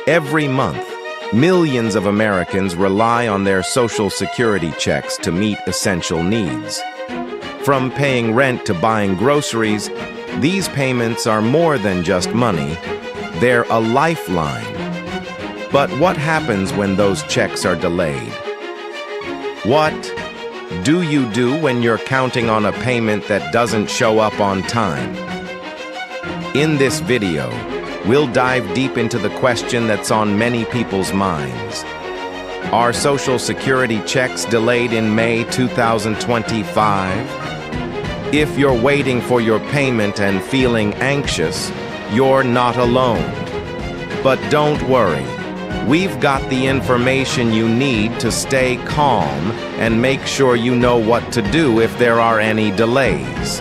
Every month, millions of Americans rely on their Social Security checks to meet essential needs. From paying rent to buying groceries, these payments are more than just money. They're a lifeline. But what happens when those checks are delayed? What do you do when you're counting on a payment that doesn't show up on time? In this video, we'll dive deep into the question that's on many people's minds. Are Social Security checks delayed in May 2025? If you're waiting for your payment and feeling anxious, you're not alone. But don't worry. We've got the information you need to stay calm and make sure you know what to do if there are any delays.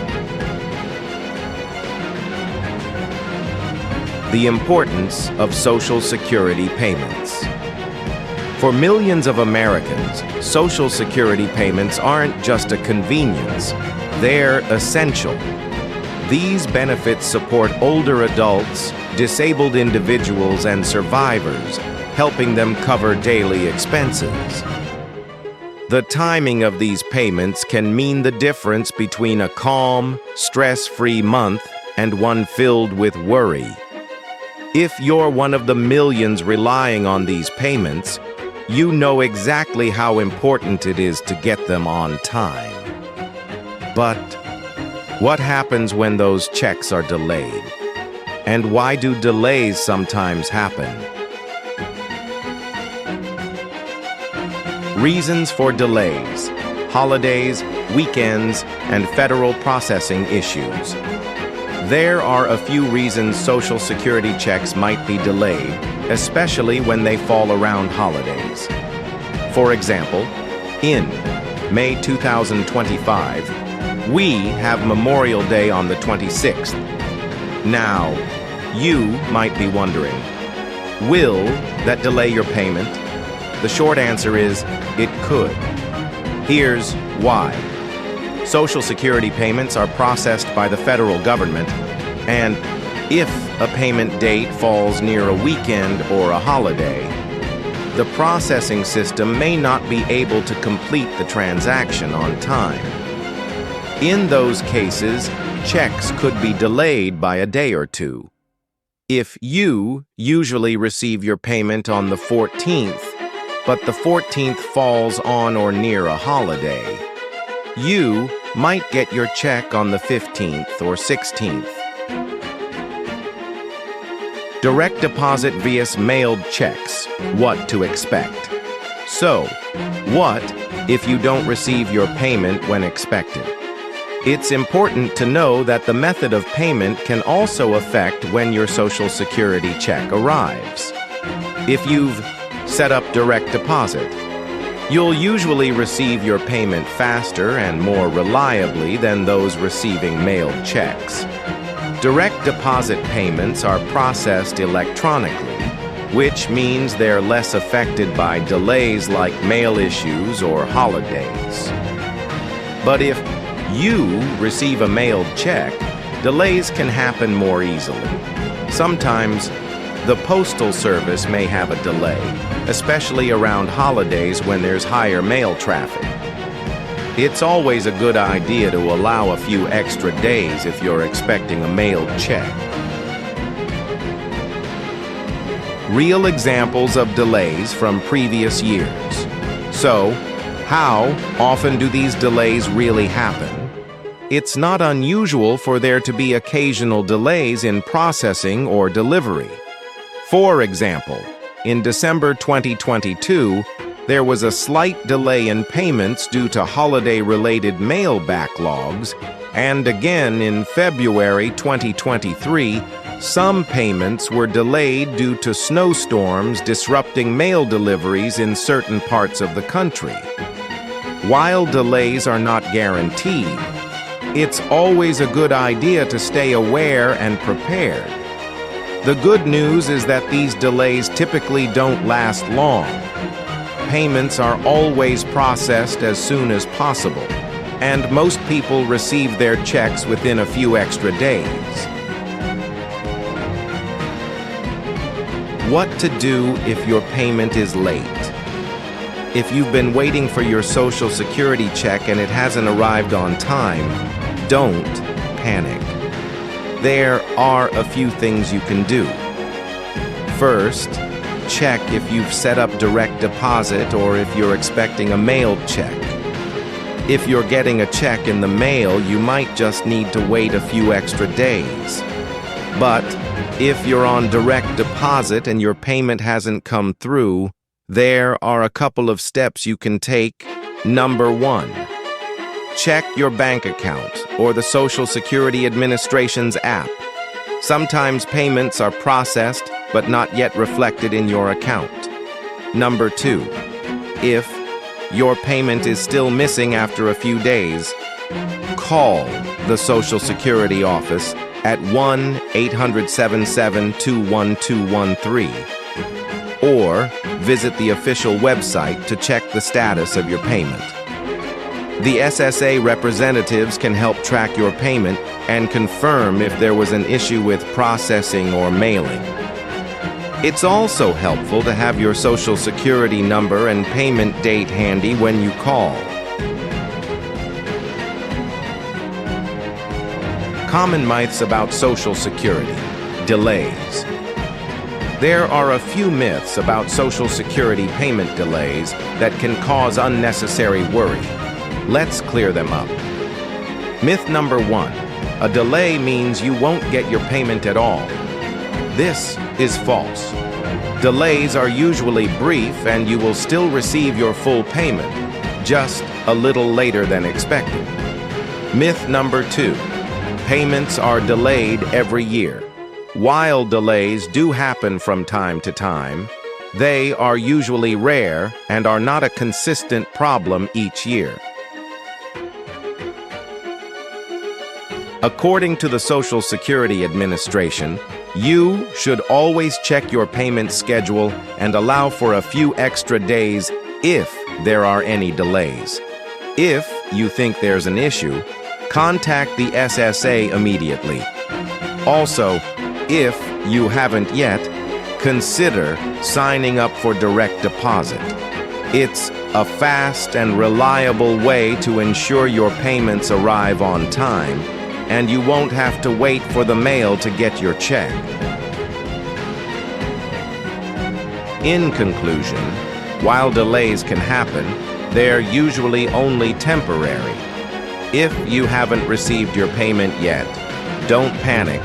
The importance of Social Security payments. For millions of Americans, Social Security payments aren't just a convenience, they're essential. These benefits support older adults, disabled individuals, and survivors, helping them cover daily expenses. The timing of these payments can mean the difference between a calm, stress-free month and one filled with worry. If you're one of the millions relying on these payments, you know exactly how important it is to get them on time. But what happens when those checks are delayed? And why do delays sometimes happen? Reasons for delays: holidays, weekends, and federal processing issues. There are a few reasons Social Security checks might be delayed, especially when they fall around holidays. For example, in May 2025, we have Memorial Day on the 26th. Now, you might be wondering, will that delay your payment? The short answer is, it could. Here's why. Social Security payments are processed by the federal government, and if a payment date falls near a weekend or a holiday, the processing system may not be able to complete the transaction on time. In those cases, checks could be delayed by a day or two. If you usually receive your payment on the 14th, but the 14th falls on or near a holiday, you might get your check on the 15th or 16th. Direct deposit via mailed checks. What to expect. So, what if you don't receive your payment when expected? It's important to know that the method of payment can also affect when your Social Security check arrives. If you've set up direct deposit, you'll usually receive your payment faster and more reliably than those receiving mailed checks. Direct deposit payments are processed electronically, which means they're less affected by delays like mail issues or holidays. But if you receive a mailed check, delays can happen more easily. Sometimes, the Postal Service may have a delay, especially around holidays when there's higher mail traffic. It's always a good idea to allow a few extra days if you're expecting a mailed check. Real examples of delays from previous years. So, how often do these delays really happen? It's not unusual for there to be occasional delays in processing or delivery. For example, in December 2022, there was a slight delay in payments due to holiday-related mail backlogs, and again in February 2023, some payments were delayed due to snowstorms disrupting mail deliveries in certain parts of the country. While delays are not guaranteed, it's always a good idea to stay aware and prepared. The good news is that these delays typically don't last long. Payments are always processed as soon as possible, and most people receive their checks within a few extra days. What to do if your payment is late? If you've been waiting for your Social Security check and it hasn't arrived on time, don't panic. There are a few things you can do. First, check if you've set up direct deposit or if you're expecting a mailed check. If you're getting a check in the mail, you might just need to wait a few extra days. But if you're on direct deposit and your payment hasn't come through, there are a couple of steps you can take. Number 1, check your bank account or the Social Security Administration's app. Sometimes payments are processed but not yet reflected in your account. Number 2, if your payment is still missing after a few days, call the Social Security office at 1-800-77-21213 or visit the official website to check the status of your payment. The SSA representatives can help track your payment and confirm if there was an issue with processing or mailing. It's also helpful to have your Social Security number and payment date handy when you call. Common myths about Social Security. Delays. There are a few myths about Social Security payment delays that can cause unnecessary worry. Let's clear them up. Myth number 1. A delay means you won't get your payment at all. This is false. Delays are usually brief and you will still receive your full payment, just a little later than expected. Myth number 2. Payments are delayed every year. While delays do happen from time to time, they are usually rare and are not a consistent problem each year. According to the Social Security Administration, you should always check your payment schedule and allow for a few extra days if there are any delays. If you think there's an issue, contact the SSA immediately. Also, if you haven't yet, consider signing up for direct deposit. It's a fast and reliable way to ensure your payments arrive on time, and you won't have to wait for the mail to get your check. In conclusion, while delays can happen, they're usually only temporary. If you haven't received your payment yet, don't panic.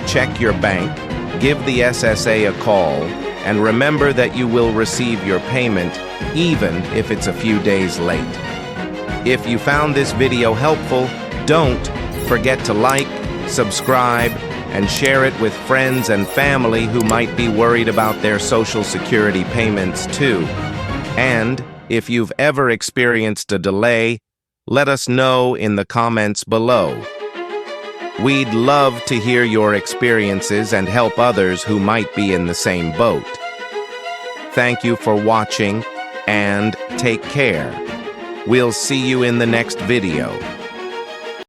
Check your bank, give the SSA a call, and remember that you will receive your payment even if it's a few days late. If you found this video helpful, don't forget to like, subscribe, and share it with friends and family who might be worried about their Social Security payments too. And if you've ever experienced a delay, let us know in the comments below. We'd love to hear your experiences and help others who might be in the same boat. Thank you for watching and take care. We'll see you in the next video.